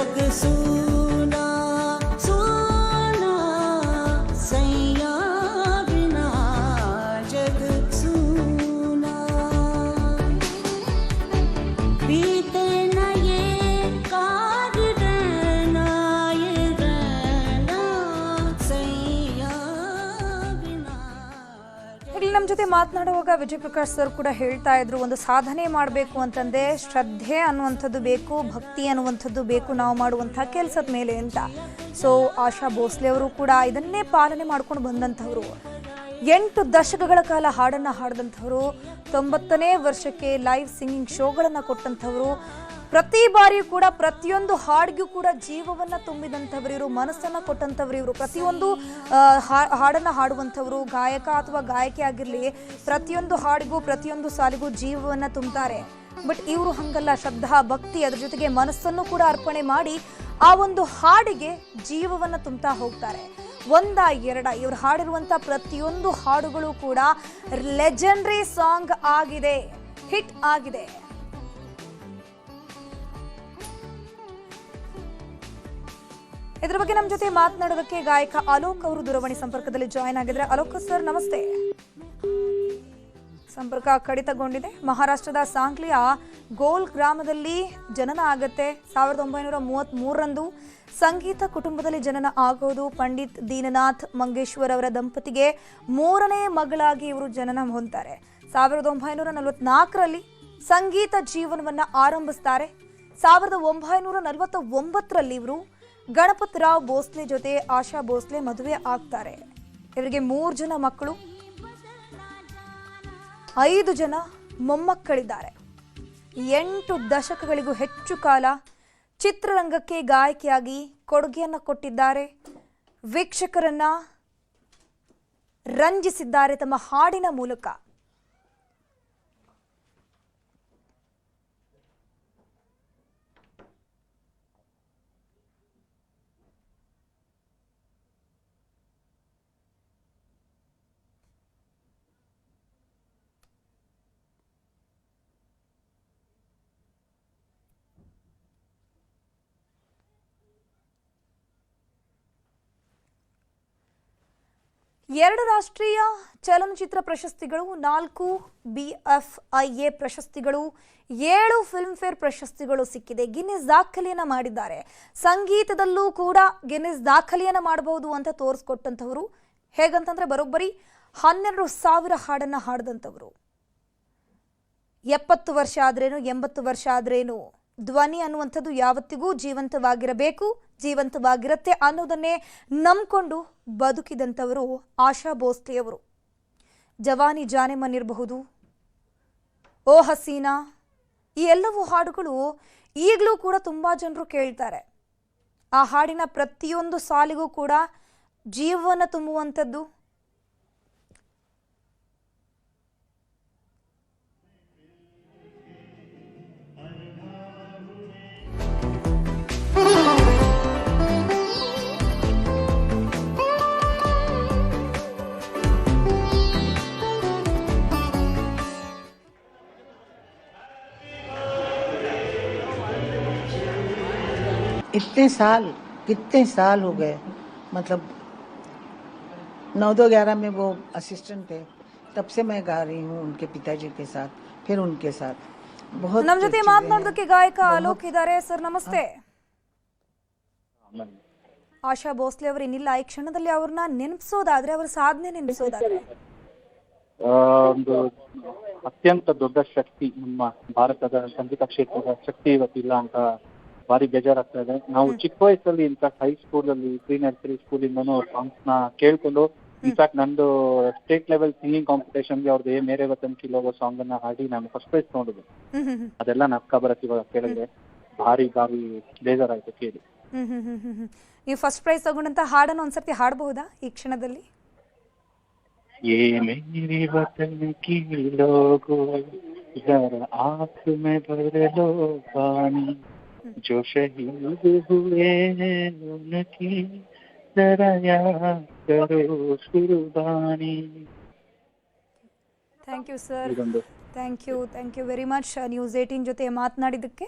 जग सूना सूना सैया बिना जग सूना बीते न ये कार रहना ये रहना सैया बिना ಇಲ್ಲಿ ನಮ್ಮ ಜೊತೆ ಮಾತನಾಡುವಾಗ ವಿಜಯ್ ಪ್ರಕಾಶ್ ಸರ್ ಕೂಡ ಹೇಳ್ತಾ ಇದ್ರು, ಒಂದು ಸಾಧನೆ ಮಾಡಬೇಕು ಅಂತಂದ್ರೆ ಶ್ರದ್ಧೆ ಅನ್ನುವಂಥದ್ದು ಬೇಕು, ಭಕ್ತಿ ಅನ್ನುವಂಥದ್ದು ಬೇಕು ನಾವು ಮಾಡುವಂತಹ ಕೆಲಸದ ಮೇಲೆ ಅಂತ. ಸೊ ಆಶಾ ಭೋಸ್ಲೆ ಅವರು ಕೂಡ ಇದನ್ನೇ ಪಾಲನೆ ಮಾಡ್ಕೊಂಡು ಬಂದಂಥವ್ರು. 8 ದಶಕಗಳ ಕಾಲ ಹಾಡನ್ನು ಹಾಡಿದಂಥವ್ರು, 90ನೇ ವರ್ಷಕ್ಕೆ ಲೈವ್ ಸಿಂಗಿಂಗ್ ಶೋಗಳನ್ನು ಕೊಟ್ಟಂಥವ್ರು, ಪ್ರತಿ ಬಾರಿಯೂ ಕೂಡ ಪ್ರತಿಯೊಂದು ಹಾಡಿಗೂ ಕೂಡ ಜೀವವನ್ನು ತುಂಬಿದಂಥವ್ರು ಇವರು, ಮನಸ್ಸನ್ನು ಕೊಟ್ಟಂಥವ್ರು ಇವರು. ಪ್ರತಿಯೊಂದು ಹಾಡನ್ನು ಹಾಡುವಂಥವ್ರು, ಗಾಯಕ ಅಥವಾ ಗಾಯಕಿ ಆಗಿರಲಿ, ಪ್ರತಿಯೊಂದು ಹಾಡಿಗೂ ಪ್ರತಿಯೊಂದು ಸಾಲಿಗೂ ಜೀವವನ್ನು ತುಂಬ್ತಾರೆ. ಬಟ್ ಇವರು ಹಂಗಲ್ಲ, ಶ್ರದ್ಧಾ ಭಕ್ತಿ ಅದ್ರ ಜೊತೆಗೆ ಮನಸ್ಸನ್ನು ಕೂಡ ಅರ್ಪಣೆ ಮಾಡಿ ಆ ಒಂದು ಹಾಡಿಗೆ ಜೀವವನ್ನು ತುಂಬ್ತಾ ಹೋಗ್ತಾರೆ. ಒಂದ ಎರಡ ಇವರು ಹಾಡಿರುವಂಥ ಪ್ರತಿಯೊಂದು ಹಾಡುಗಳು ಕೂಡ ಲೆಜೆಂಡರಿ ಸಾಂಗ್ ಆಗಿದೆ, ಹಿಟ್ ಆಗಿದೆ. ಇದ್ರ ಬಗ್ಗೆ ನಮ್ಮ ಜೊತೆ ಮಾತನಾಡೋದಕ್ಕೆ ಗಾಯಕ ಅಲೋಕ್ ಅವರು ದೂರವಾಣಿ ಸಂಪರ್ಕದಲ್ಲಿ ಜಾಯಿನ್ ಆಗಿದ್ರೆ. ಅಲೋಕ್ ಸರ್ ನಮಸ್ತೆ. ಸಂಪರ್ಕ ಕಡಿತಗೊಂಡಿದೆ. ಮಹಾರಾಷ್ಟ್ರದ ಸಾಂಗ್ಲಿಯ ಗೋಲ್ ಗ್ರಾಮದಲ್ಲಿ ಜನನ ಆಗತ್ತೆ. 1933ರಂದು ಸಂಗೀತ ಕುಟುಂಬದಲ್ಲಿ ಜನನ ಆಗೋದು. ಪಂಡಿತ್ ದೀನನಾಥ್ ಮಂಗೇಶ್ವರ್ ಅವರ ದಂಪತಿಗೆ 3ನೇ ಮಗಳಾಗಿ ಇವರು ಜನನ ಹೊಂದ್ತಾರೆ. 1944ರಲ್ಲಿ ಸಂಗೀತ ಜೀವನವನ್ನ ಆರಂಭಿಸ್ತಾರೆ. 1949ರಲ್ಲಿ ಇವರು ಗಣಪತ್ ರಾವ್ ಭೋಸ್ಲೆ ಜೊತೆ ಆಶಾ ಭೋಸ್ಲೆ ಮದುವೆ ಆಗ್ತಾರೆ. ಇವರಿಗೆ 3 ಜನ ಮಕ್ಕಳು, 5 ಜನ ಮೊಮ್ಮಕ್ಕಳಿದ್ದಾರೆ. 8 ದಶಕಗಳಿಗೂ ಹೆಚ್ಚು ಕಾಲ ಚಿತ್ರರಂಗಕ್ಕೆ ಗಾಯಕಿಯಾಗಿ ಕೊಡುಗೆಯನ್ನು ಕೊಟ್ಟಿದ್ದಾರೆ. ವೀಕ್ಷಕರನ್ನ ರಂಜಿಸಿದ್ದಾರೆ ತಮ್ಮ ಹಾಡಿನ ಮೂಲಕ. ಎರಡು ರಾಷ್ಟ್ರೀಯ ಚಲನಚಿತ್ರ ಪ್ರಶಸ್ತಿಗಳು, 4 BFIA ಪ್ರಶಸ್ತಿಗಳು, 7 ಫಿಲ್ಮ್ಫೇರ್ ಪ್ರಶಸ್ತಿಗಳು ಸಿಕ್ಕಿದೆ. ಗಿನ್ನಿಸ್ ದಾಖಲೆಯನ್ನ ಮಾಡಿದ್ದಾರೆ. ಸಂಗೀತದಲ್ಲೂ ಕೂಡ ಗಿನ್ನಿಸ್ ದಾಖಲೆಯನ್ನ ಮಾಡಬಹುದು ಅಂತ ತೋರಿಸ್ಕೊಟ್ಟಂಥವ್ರು. ಹೇಗಂತಂದ್ರೆ ಬರೋಬ್ಬರಿ 12,000 ಹಾಡನ್ನ ಹಾಡಿದಂಥವ್ರು. 70 ವರ್ಷ ಆದ್ರೇನು, 80 ವರ್ಷ ಆದ್ರೇನು, ಧ್ವನಿ ಅನ್ನುವಂಥದ್ದು ಯಾವತ್ತಿಗೂ ಜೀವಂತವಾಗಿರಬೇಕು, ಜೀವಂತವಾಗಿರುತ್ತೆ ಅನ್ನೋದನ್ನೇ ನಂಬಿಕೊಂಡು ಬದುಕಿದಂಥವರು ಆಶಾ ಭೋಸ್ಲೆಯವರು. ಜವಾನಿ ಜಾನೆಮನ್ ಇರಬಹುದು, ಓ ಹಸೀನಾ, ಈ ಎಲ್ಲವೂ ಹಾಡುಗಳು ಈಗಲೂ ಕೂಡ ತುಂಬ ಜನರು ಕೇಳ್ತಾರೆ. ಆ ಹಾಡಿನ ಪ್ರತಿಯೊಂದು ಸಾಲಿಗೂ ಕೂಡ ಜೀವನ ತುಂಬುವಂಥದ್ದು. इतने साल, कितने साल हो गए, मतलब 9-2-11 में वो असिस्टेंट थे, तब से मैं गा रही हूँ उनके पिताजी के साथ, फिर उनके साथ. बहुत ನಮ್ಮ ಜೊತೆ ಮಾತನಾಡೋದಕ್ಕೆ ಗಾಯಕ ಅಲೋಕ್ ಇದ್ದಾರೆ. ಸರ್ ನಮಸ್ತೆ. ಆಶಾ ಭೋಸ್ಲೆ ಅವರು ಇನ್ನಿಲ್ಲ. ಈ ಕ್ಷಣದಲ್ಲಿ ಅವ್ರನ್ನ ನೆನಪಿಸೋದಾದ್ರೆ, ಅವ್ರ ಸಾಧನೆ ನೆನಪಿಸೋದಾದ್ರೆ, ಒಂದು ಅತ್ಯಂತ ದೊಡ್ಡ ಶಕ್ತಿ ನಮ್ಮ ಭಾರತದ ಸಂಗೀತ ಕ್ಷೇತ್ರದ ಶಕ್ತಿ ಇವತ್ತಿಲ್ಲ ಅಂತ ಭಾರಿ ಬೇಜಾರಾಗ್ತಾ ಇದೆ. ನಾವು ಚಿಕ್ಕ ವಯಸ್ಸಲ್ಲಿ ಇನ್ಫ್ಯಾಕ್ಟ್ ಹೈಸ್ಕೂಲಲ್ಲಿ, ಪ್ರೀ ನರ್ಸರಿ ಸ್ಕೂಲಿಂದನೂ ಸಾಂಗ್ಸ್ ನ ಕೇಳ್ಕೊಂಡು, ಇನ್ಫ್ಯಾಕ್ಟ್ ನಂದು ಸ್ಟೇಟ್ ಲೆವೆಲ್ ಸಿಂಗಿಂಗ್ ಕಾಂಪಿಟೇಷನ್ಗೆ ಅವ್ರದ್ದು ಮೇರೆ ವತನ್ ಕಿ ಲೋಗೋ ಸಾಂಗ್ ಅನ್ನ ಹಾಡಿ ನಾನು ಫಸ್ಟ್ ಪ್ರೈಸ್ ನೋಡಿದೆ. ಅದೆಲ್ಲ ನಕ್ಕ ಬರತ್ತೆ ಇವಾಗ ಕೇಳಿದ್ರೆ. ಭಾರಿ ಬೇಜಾರಾಯ್ತು ಕೇಳಿ. ನೀವು ಫಸ್ಟ್ ಪ್ರೈಸ್ ತಗೊಂಡಂತ ಹಾಡನ್ನು ಒಂದ್ಸರ್ತಿ ಹಾಡಬಹುದಾ ಈ ಕ್ಷಣದಲ್ಲಿ? ये मेरे वतन की लोगो जरा आँख में भर लो पानी, जो शहीद हुए हैं उनकी जरा याद करो कुर्बानी. Thank you sir, thank you very much News 18 ಜೊತೆ ಮಾತನಾಡಿದ್ದಕ್ಕೆ.